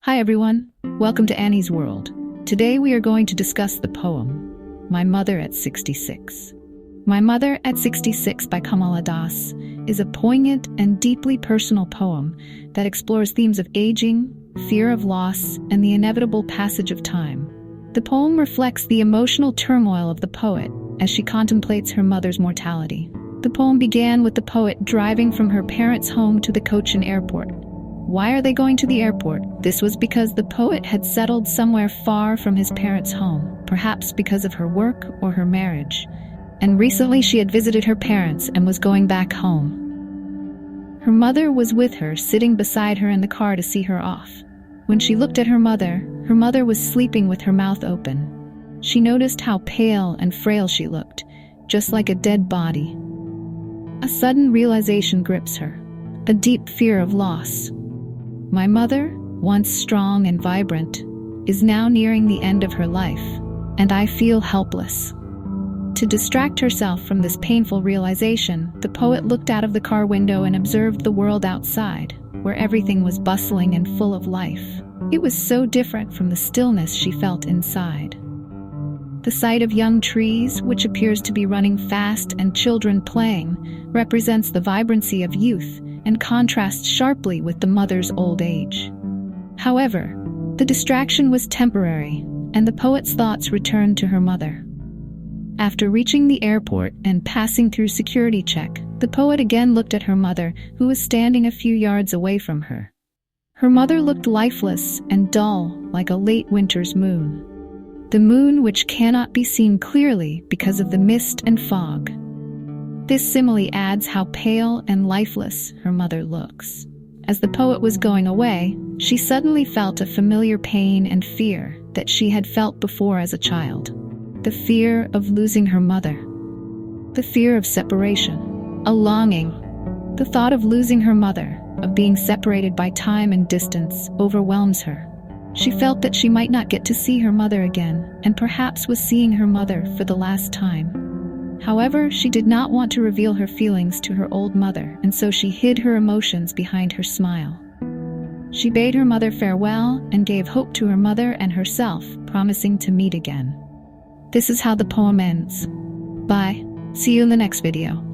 Hi everyone, welcome to Annie's World. Today we are going to discuss the poem, My Mother at 66. My Mother at 66 by Kamala is a poignant and deeply personal poem that explores themes of aging, fear of loss, and the inevitable passage of time. The poem reflects the emotional turmoil of the poet as she contemplates her mother's mortality. The poem began with the poet driving from her parents' home to the Cochin airport. Why are they going to the airport? This was because the poet had settled somewhere far from his parents' home, perhaps because of her work or her marriage. And recently she had visited her parents and was going back home. Her mother was with her, sitting beside her in the car to see her off. When she looked at her mother was sleeping with her mouth open. She noticed how pale and frail she looked, just like a dead body. A sudden realization grips her, a deep fear of loss. My mother, once strong and vibrant, is now nearing the end of her life, and I feel helpless. To distract herself from this painful realization, the poet looked out of the car window and observed the world outside, where everything was bustling and full of life. It was so different from the stillness she felt inside. The sight of young trees, which appears to be running fast, and children playing, represents the vibrancy of youth and contrasts sharply with the mother's old age. However, the distraction was temporary, and the poet's thoughts returned to her mother. After reaching the airport and passing through security check, the poet again looked at her mother, who was standing a few yards away from her. Her mother looked lifeless and dull, like a late winter's moon. The moon which cannot be seen clearly because of the mist and fog. This simile adds how pale and lifeless her mother looks. As the poet was going away, she suddenly felt a familiar pain and fear that she had felt before as a child. The fear of losing her mother. The fear of separation. A longing. The thought of losing her mother, of being separated by time and distance, overwhelms her. She felt that she might not get to see her mother again, and perhaps was seeing her mother for the last time. However, she did not want to reveal her feelings to her old mother, and so she hid her emotions behind her smile. She bade her mother farewell and gave hope to her mother and herself, promising to meet again. This is how the poem ends. Bye. See you in the next video.